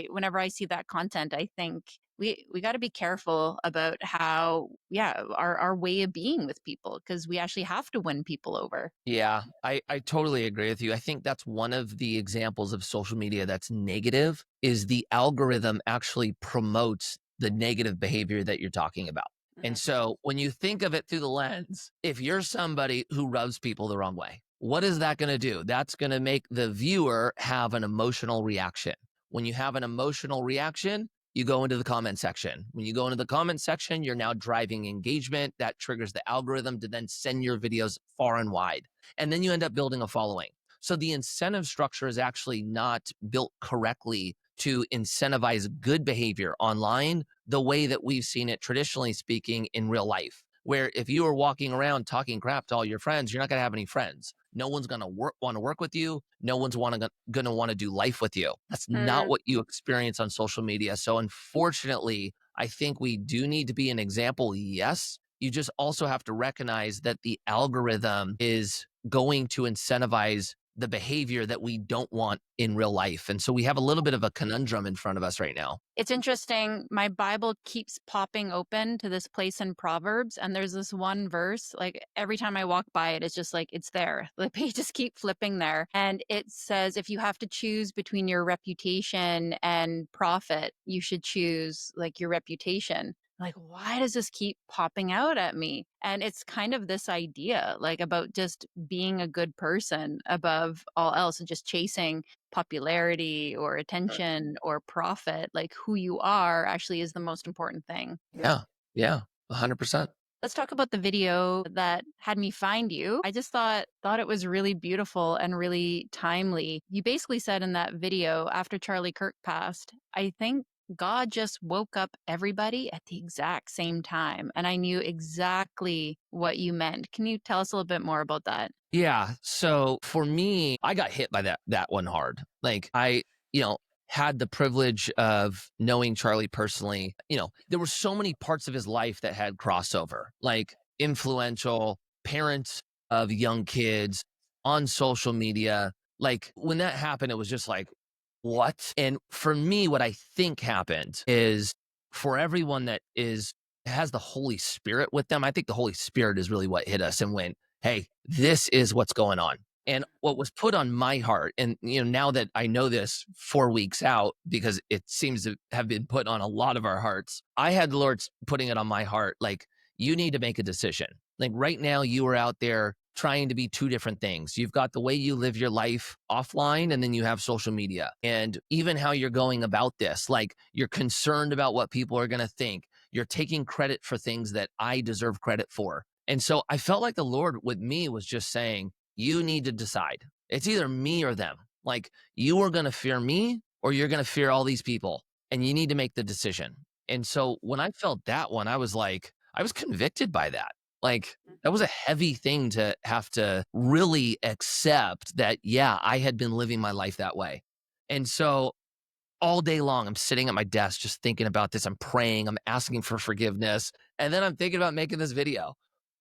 Speaker 1: Whenever I see that content, I think we got to be careful about how, yeah, our way of being with people, because we actually have to win people over.
Speaker 2: Yeah, I totally agree with you. I think that's one of the examples of social media that's negative is the algorithm actually promotes the negative behavior that you're talking about. And
Speaker 1: Mhm.
Speaker 2: so when you think of it through the lens, if you're somebody who rubs people the wrong way, what is that going to do? That's going to make the viewer have an emotional reaction. When you have an emotional reaction, you go into the comment section. When you go into the comment section, you're now driving engagement. That triggers the algorithm to then send your videos far and wide. And then you end up building a following. So the incentive structure is actually not built correctly to incentivize good behavior online the way that we've seen it traditionally speaking in real life. Where if you are walking around talking crap to all your friends, you're not going to have any friends. No one's going to want to work with you. No one's going to want to do life with you. That's not
Speaker 1: Mm.
Speaker 2: what you experience on social media. So unfortunately, I think we do need to be an example. Yes. You just also have to recognize that the algorithm is going to incentivize the behavior that we don't want in real life. And so we have a little bit of a conundrum in front of us right now.
Speaker 1: It's interesting. My Bible keeps popping open to this place in Proverbs, and there's this one verse, like every time I walk by it, it's just like it's there. The pages keep flipping there. And it says, if you have to choose between your reputation and profit, you should choose like your reputation. Like, why does this keep popping out at me? And it's kind of this idea, like about just being a good person above all else and just chasing popularity or attention or profit. Like, who you are actually is the most important thing.
Speaker 2: Yeah. Yeah. 100%.
Speaker 1: Let's talk about the video that had me find you. I just thought it was really beautiful and really timely. You basically said in that video after Charlie Kirk passed, I think God just woke up everybody at the exact same time, and I knew exactly what you meant. Can you tell us a little bit more about that?
Speaker 2: Yeah. So for me, I got hit by that one hard. Like you know, had the privilege of knowing Charlie personally. There were so many parts of his life that had crossover, like influential parents of young kids on social media. Like when that happened, it was just like, what? And for me, what I think happened is for everyone that has the Holy Spirit with them, I think the Holy Spirit is really what hit us and went, hey, this is what's going on. And what was put on my heart, and now that I know this 4 weeks out, because it seems to have been put on a lot of our hearts, I had the Lord putting it on my heart, like, you need to make a decision. Like right now, you are out there trying to be two different things. You've got the way you live your life offline, and then you have social media. And even how you're going about this, like you're concerned about what people are going to think. You're taking credit for things that I deserve credit for. And so I felt like the Lord with me was just saying, you need to decide. It's either me or them. Like you are going to fear me or you're going to fear all these people. And you need to make the decision. And so when I felt that one, I was like, I was convicted by that. Like that was a heavy thing to have to really accept that, yeah, I had been living my life that way. And so all day long, I'm sitting at my desk just thinking about this. I'm praying, I'm asking for forgiveness. And then I'm thinking about making this video.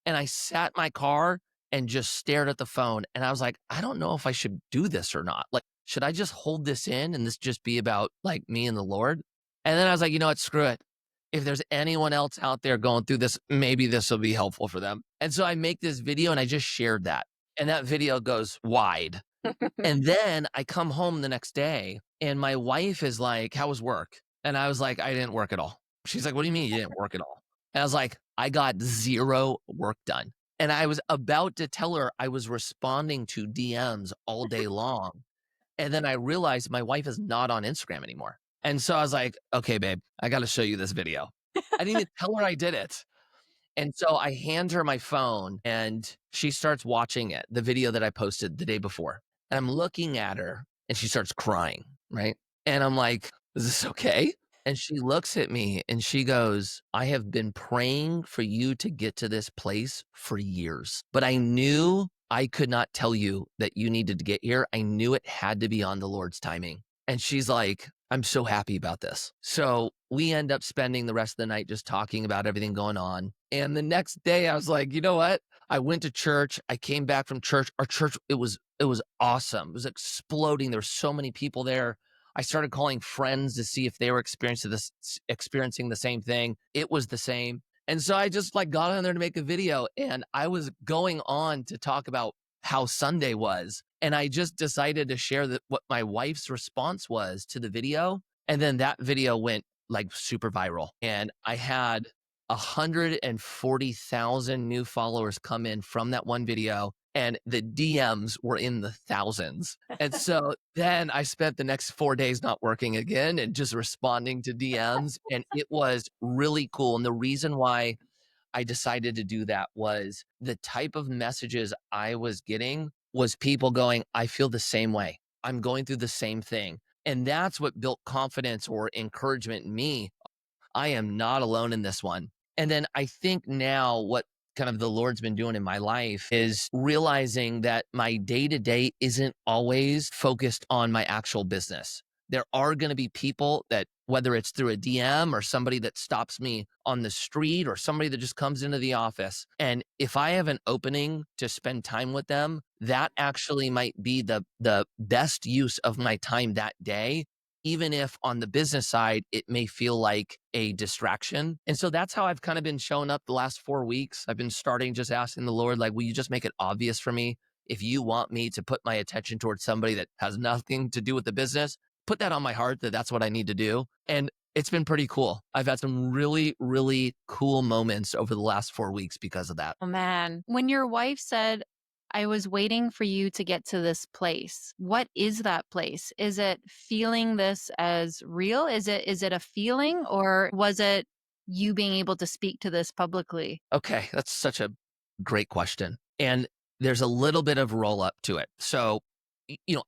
Speaker 2: And I sat in my car and just stared at the phone. And I was like, I don't know if I should do this or not. Like, should I just hold this in and this just be about like me and the Lord? And then I was like, you know what? Screw it. If there's anyone else out there going through this, maybe this will be helpful for them. And so I make this video and I just shared that. And that video goes wide. And then I come home the next day and my wife is like, how was work? And I was like, I didn't work at all. She's like, what do you mean you didn't work at all? And I was like, I got 0 work done. And I was about to tell her I was responding to DMs all day long. And then I realized my wife is not on Instagram anymore. And so I was like, okay, babe, I got to show you this video. I didn't even tell her I did it. And so I hand her my phone and she starts watching it, the video that I posted the day before. And I'm looking at her and she starts crying, right? And I'm like, is this okay? And she looks at me and she goes, I have been praying for you to get to this place for years, but I knew I could not tell you that you needed to get here. I knew it had to be on the Lord's timing. And she's like, I'm so happy about this. So we end up spending the rest of the night just talking about everything going on. And the next day I was like, you know what? I went to church. I came back from church. Our church, it was awesome. It was exploding. There were so many people there. I started calling friends to see if they were experiencing the same thing. It was the same. And so I just like got on there to make a video and I was going on to talk about how Sunday was. And I just decided to share what my wife's response was to the video. And then that video went like super viral. And I had 140,000 new followers come in from that one video. And the DMs were in the thousands. And so then I spent the next 4 days not working again and just responding to DMs. And it was really cool. And the reason why I decided to do that was the type of messages I was getting was people going, I feel the same way. I'm going through the same thing. And that's what built confidence or encouragement in me. I am not alone in this one. And then I think now what kind of the Lord's been doing in my life is realizing that my day to day isn't always focused on my actual business. There are going to be people that, whether it's through a DM or somebody that stops me on the street or somebody that just comes into the office. And if I have an opening to spend time with them, that actually might be the best use of my time that day, even if on the business side, it may feel like a distraction. And so that's how I've kind of been showing up the last 4 weeks. I've been starting just asking the Lord, like, will you just make it obvious for me? If you want me to put my attention towards somebody that has nothing to do with the business, put that on my heart that that's what I need to do. And it's been pretty cool. I've had some really, really cool moments over the last 4 weeks because of that.
Speaker 1: Oh man. When your wife said, I was waiting for you to get to this place, what is that place? Is it feeling this as real? Is it a feeling or was it you being able to speak to this publicly?
Speaker 2: Okay, that's such a great question. And there's a little bit of roll up to it. So,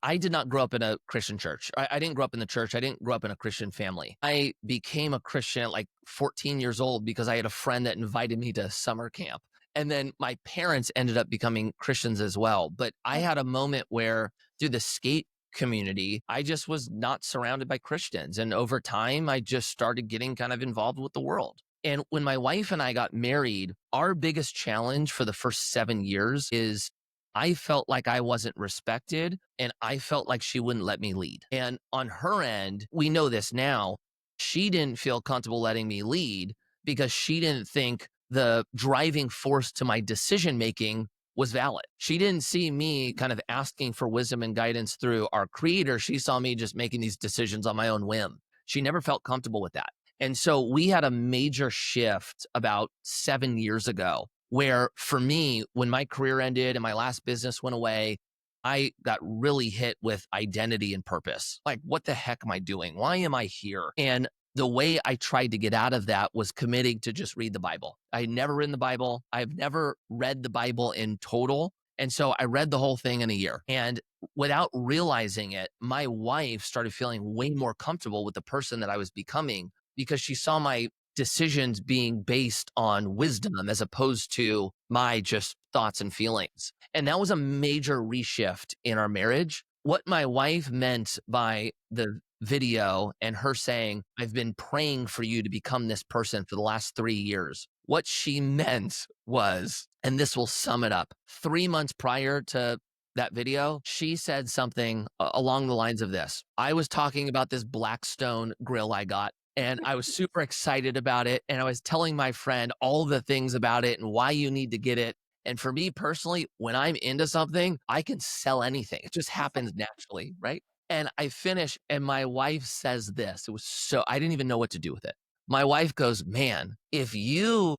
Speaker 2: I did not grow up in a Christian church. I didn't grow up in the church. I didn't grow up in a Christian family. I became a Christian at like 14 years old because I had a friend that invited me to summer camp. And then my parents ended up becoming Christians as well. But I had a moment where through the skate community, I just was not surrounded by Christians. And over time, I just started getting kind of involved with the world. And when my wife and I got married, our biggest challenge for the first 7 years is I felt like I wasn't respected and I felt like she wouldn't let me lead. And on her end, we know this now, she didn't feel comfortable letting me lead because she didn't think the driving force to my decision making was valid. She didn't see me kind of asking for wisdom and guidance through our creator. She saw me just making these decisions on my own whim. She never felt comfortable with that. And so we had a major shift about 7 years ago where for me, when my career ended and my last business went away, I got really hit with identity and purpose. Like, what the heck am I doing? Why am I here? And the way I tried to get out of that was committing to just read the Bible. I had never written the Bible. I've never read the Bible in total. And so I read the whole thing in a year. And without realizing it, my wife started feeling way more comfortable with the person that I was becoming because she saw my decisions being based on wisdom as opposed to my just thoughts and feelings. And that was a major reshift in our marriage. What my wife meant by the video and her saying, I've been praying for you to become this person for the last 3 years. What she meant was, and this will sum it up, 3 months prior to that video, she said something along the lines of this. I was talking about this Blackstone grill I got and I was super excited about it. And I was telling my friend all the things about it and why you need to get it. And for me personally, when I'm into something, I can sell anything. It just happens naturally, right? And I finish, and my wife says this. It was so, I didn't even know what to do with it. My wife goes, "Man, if you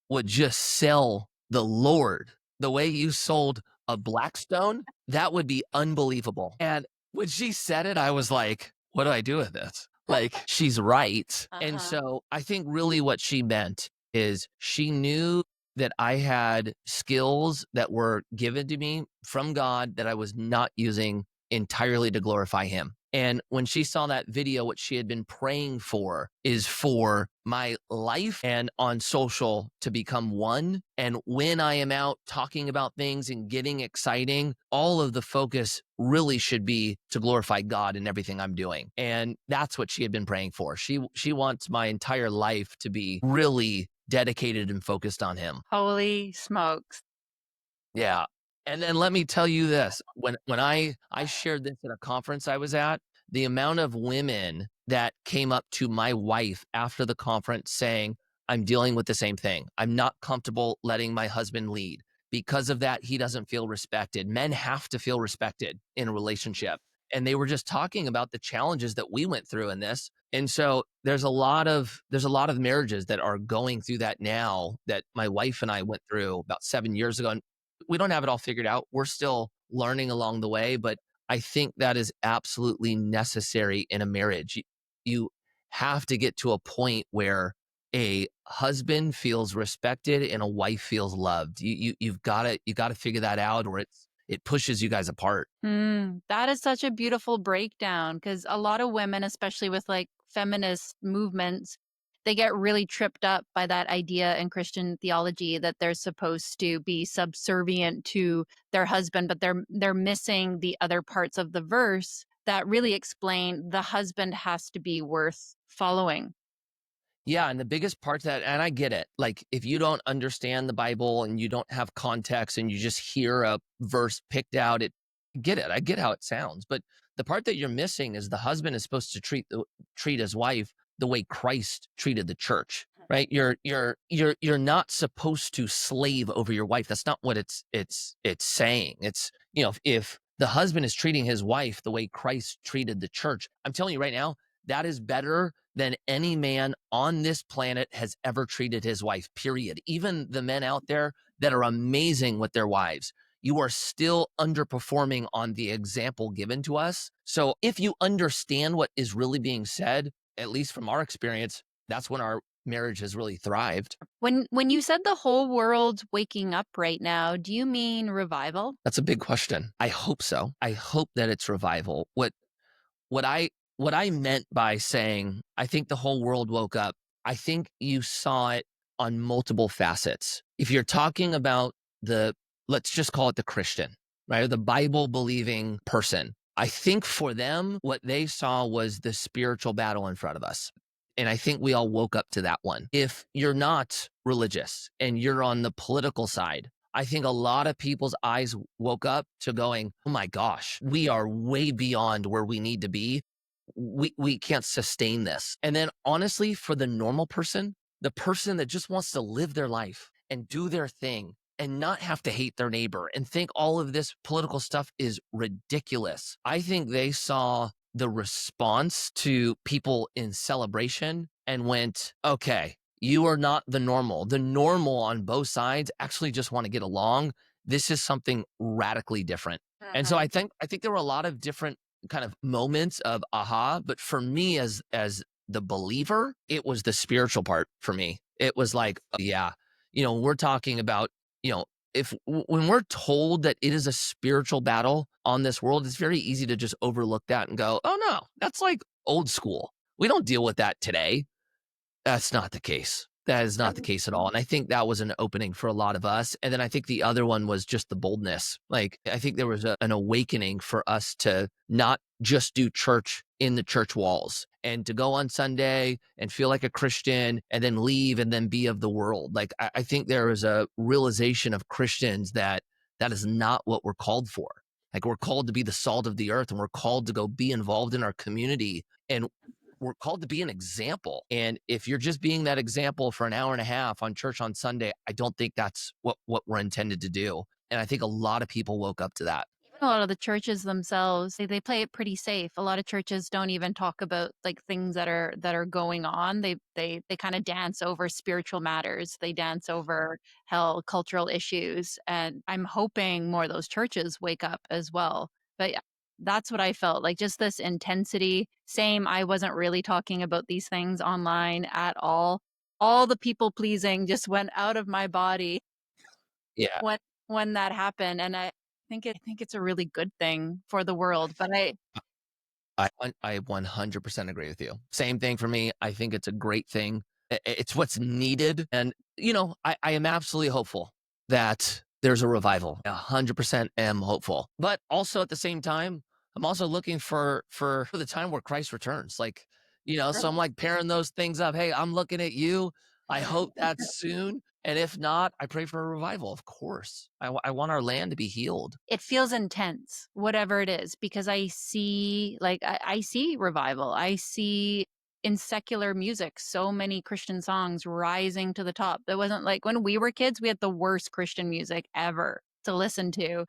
Speaker 2: would just sell the Lord the way you sold a Blackstone, that would be unbelievable." And when she said it, I was like, "What do I do with this?" Like, she's right. And
Speaker 1: Uh-huh.
Speaker 2: so I think really what she meant is she knew that I had skills that were given to me from God that I was not using entirely to glorify Him. And when she saw that video, what she had been praying for is for my life and on social to become one. And when I am out talking about things and getting exciting, all of the focus really should be to glorify God in everything I'm doing. And that's what she had been praying for. She wants my entire life to be really dedicated and focused on Him.
Speaker 1: Holy smokes.
Speaker 2: Yeah. And then let me tell you this, when I shared this at a conference I was at, the amount of women that came up to my wife after the conference saying, "I'm dealing with the same thing. I'm not comfortable letting my husband lead. Because of that, he doesn't feel respected." Men have to feel respected in a relationship. And they were just talking about the challenges that we went through in this. And so there's a lot of marriages that are going through that now that my wife and I went through about 7 years ago. We don't have it all figured out. We're still learning along the way, but I think that is absolutely necessary in a marriage. You have to get to a point where a husband feels respected and a wife feels loved. You've got to figure that out, or it pushes you guys apart.
Speaker 1: That is such a beautiful breakdown because a lot of women, especially with like feminist movements, they get really tripped up by that idea in Christian theology that they're supposed to be subservient to their husband, but they're missing the other parts of the verse that really explain the husband has to be worth following.
Speaker 2: Yeah, and the biggest part that and I get it. Like if you don't understand the Bible and you don't have context and you just hear a verse picked out, get it. I get how it sounds, but the part that you're missing is the husband is supposed to treat his wife the way Christ treated the church, right? You're not supposed to slave over your wife. That's not what it's saying. It's, if the husband is treating his wife the way Christ treated the church, I'm telling you right now, that is better than any man on this planet has ever treated his wife, period. Even the men out there that are amazing with their wives, you are still underperforming on the example given to us. So if you understand what is really being said, at least from our experience, that's when our marriage has really thrived.
Speaker 1: When you said the whole world's waking up right now, do you mean revival?
Speaker 2: That's a big question. I hope so. I hope that it's revival. What I what I meant by saying, I think the whole world woke up, I think you saw it on multiple facets. If you're talking about the let's just call it the Christian, right? Or the Bible believing person. I think for them, what they saw was the spiritual battle in front of us. And I think we all woke up to that one. If you're not religious and you're on the political side, I think a lot of people's eyes woke up to going, "Oh my gosh, we are way beyond where we need to be. We can't sustain this." And then honestly, for the normal person, the person that just wants to live their life and do their thing and not have to hate their neighbor and think all of this political stuff is ridiculous. I think they saw the response to people in celebration and went, "Okay, you are not the normal. The normal on both sides actually just want to get along. This is something radically different." And so
Speaker 1: Mhm.
Speaker 2: I think there were a lot of different kind of moments of aha, but for me as the believer, it was the spiritual part for me. It was like, oh, yeah, we're talking about, you know, if when we're told that it is a spiritual battle on this world, it's very easy to just overlook that and go, "Oh no, that's like old school. We don't deal with that today." That's not the case. That is not the case at all, and I think that was an opening for a lot of us, and then I think the other one was just the boldness. Like, I think there was an awakening for us to not just do church in the church walls and to go on Sunday and feel like a Christian and then leave and then be of the world. Like, I think there is a realization of Christians that that is not what we're called for. Like, we're called to be the salt of the earth, and we're called to go be involved in our community, and we're called to be an example. And if you're just being that example for an hour and a half on church on Sunday, I don't think that's what we're intended to do. And I think a lot of people woke up to that.
Speaker 1: A lot of the churches themselves, they play it pretty safe. A lot of churches don't even talk about, like, things that are going on. They kinda dance over spiritual matters. They dance over hell, cultural issues, and I'm hoping more of those churches wake up as well. But yeah, that's what I felt, like, just this intensity. Same, I wasn't really talking about these things online at all. All the people pleasing just went out of my body
Speaker 2: Yeah.
Speaker 1: when when that happened, and I think it's a really good thing for the world, but
Speaker 2: I 100% agree with you. Same thing for me. I think it's a great thing. It's what's needed. And, I am absolutely hopeful that there's a revival. 100% am hopeful. But also at the same time, I'm also looking for the time where Christ returns. Like, so I'm like pairing those things up. Hey, I'm looking at you. I hope that's soon. And if not, I pray for a revival, of course. I want our land to be healed.
Speaker 1: it feels intense, whatever it is, because I see, like, I see revival. I see in secular music so many Christian songs rising to the top. It wasn't like when we were kids, we had the worst Christian music ever to listen to.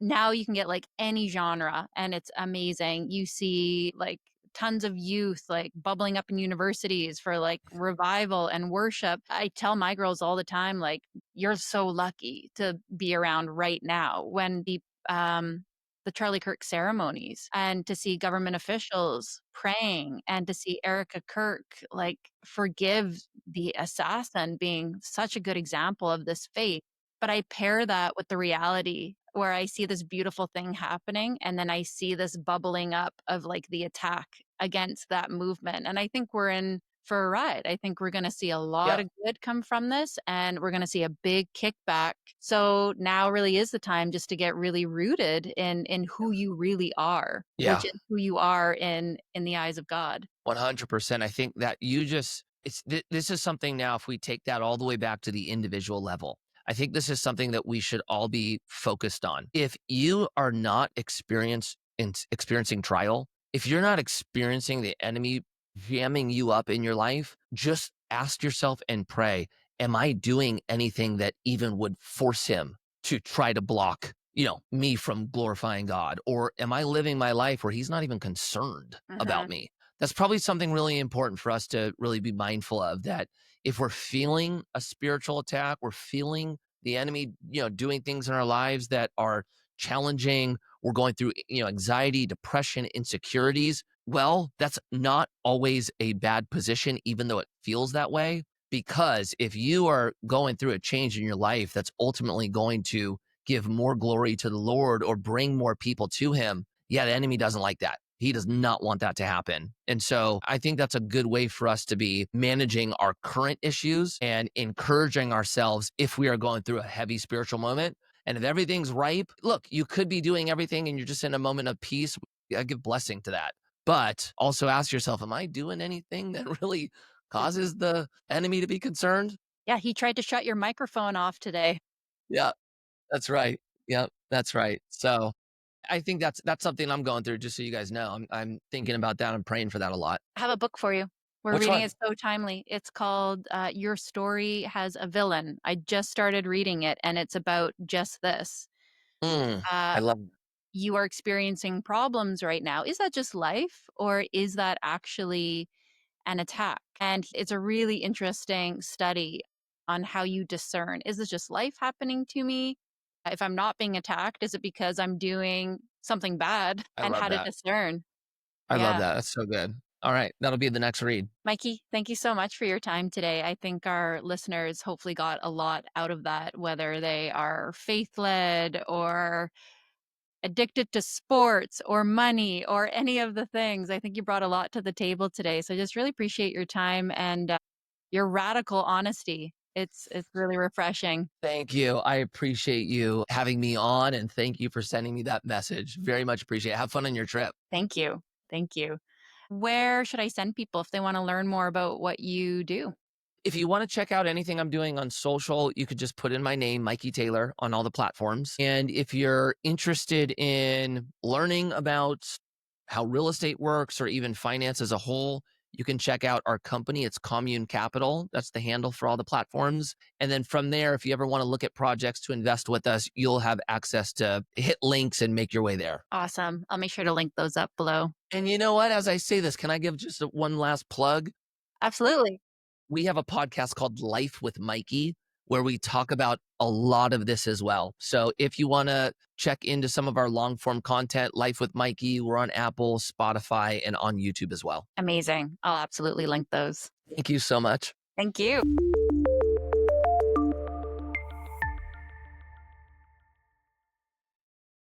Speaker 1: Now you can get, like, any genre, and it's amazing. You see, like, tons of youth, like, bubbling up in universities for, like, revival and worship. I tell my girls all the time, like, "You're so lucky to be around right now," when the Charlie Kirk ceremonies, and to see government officials praying, and to see Erica Kirk, like, forgive the assassin, being such a good example of this faith. But I pair that with the reality where I see this beautiful thing happening, and then I see this bubbling up of, like, the attack against that movement, and I think we're in for a ride. I think we're gonna see a lot
Speaker 2: Yeah.
Speaker 1: of good come from this, and we're gonna see a big kickback. So now really is the time just to get really rooted in who you really are, which
Speaker 2: Yeah.
Speaker 1: is who you are in the eyes of God.
Speaker 2: 100%. I think that this is something now, if we take that all the way back to the individual level, I think this is something that we should all be focused on. If you are not experiencing trial, if you're not experiencing the enemy jamming you up in your life, just ask yourself and pray, am I doing anything that even would force him to try to block, me from glorifying God? Or am I living my life where he's not even concerned about
Speaker 1: Mhm.
Speaker 2: me? That's probably something really important for us to really be mindful of, that if we're feeling a spiritual attack, we're feeling the enemy, doing things in our lives that are challenging, we're going through, anxiety, depression, insecurities. Well, that's not always a bad position, even though it feels that way. Because if you are going through a change in your life that's ultimately going to give more glory to the Lord or bring more people to him, yeah, the enemy doesn't like that. He does not want that to happen. And so I think that's a good way for us to be managing our current issues and encouraging ourselves if we are going through a heavy spiritual moment. And if everything's ripe, look, you could be doing everything and you're just in a moment of peace. I give blessing to that. But also ask yourself, am I doing anything that really causes the enemy to be concerned?
Speaker 1: Yeah, he tried to shut your microphone off today.
Speaker 2: Yeah, that's right. Yep, that's right. So I think that's something I'm going through, just so you guys know. I'm thinking about that. I'm praying for that a lot.
Speaker 1: I have a book for you. We're
Speaker 2: Which
Speaker 1: reading
Speaker 2: one?
Speaker 1: it so timely. It's called, Your Story Has a Villain. I just started reading it, and it's about just this.
Speaker 2: I
Speaker 1: Uh,
Speaker 2: love
Speaker 1: you are experiencing problems right now. Is that just life, or is that actually an attack? And it's a really interesting study on how you discern. Is this just life happening to me? If I'm not being attacked, is it because I'm doing something bad?
Speaker 2: I
Speaker 1: And
Speaker 2: love
Speaker 1: how to
Speaker 2: that.
Speaker 1: discern.
Speaker 2: I love
Speaker 1: Yeah.
Speaker 2: that. That's so good. All right, that'll be the next read.
Speaker 1: Mikey, thank you so much for your time today. I think our listeners hopefully got a lot out of that, whether they are faith led or addicted to sports or money or any of the things. I think you brought a lot to the table today. So just really appreciate your time and your radical honesty. It's really refreshing.
Speaker 2: Thank you. I appreciate you having me on, and thank you for sending me that message. Very much appreciate it. Have fun on your trip.
Speaker 1: Thank you. Thank you. Where should I send people if they want to learn more about what you do?
Speaker 2: If you want to check out anything I'm doing on social, you could just put in my name, Mikey Taylor, on all the platforms. And if you're interested in learning about how real estate works or even finance as a whole, You can check out our company. It's Commune Capital. That's the handle for all the platforms. And then from there, if you ever want to look at projects to invest with us, you'll have access to hit links and make your way there.
Speaker 1: Awesome. I'll make sure to link those up below.
Speaker 2: And you know what? As I say this, can I give just one last plug?
Speaker 1: Absolutely.
Speaker 2: We have a podcast called Life with Mikey, where we talk about a lot of this as well. So if you want to check into some of our long form content, Life with Mikey, we're on Apple, Spotify, and on YouTube as well.
Speaker 1: Amazing. I'll absolutely link those.
Speaker 2: Thank you so much.
Speaker 1: Thank you.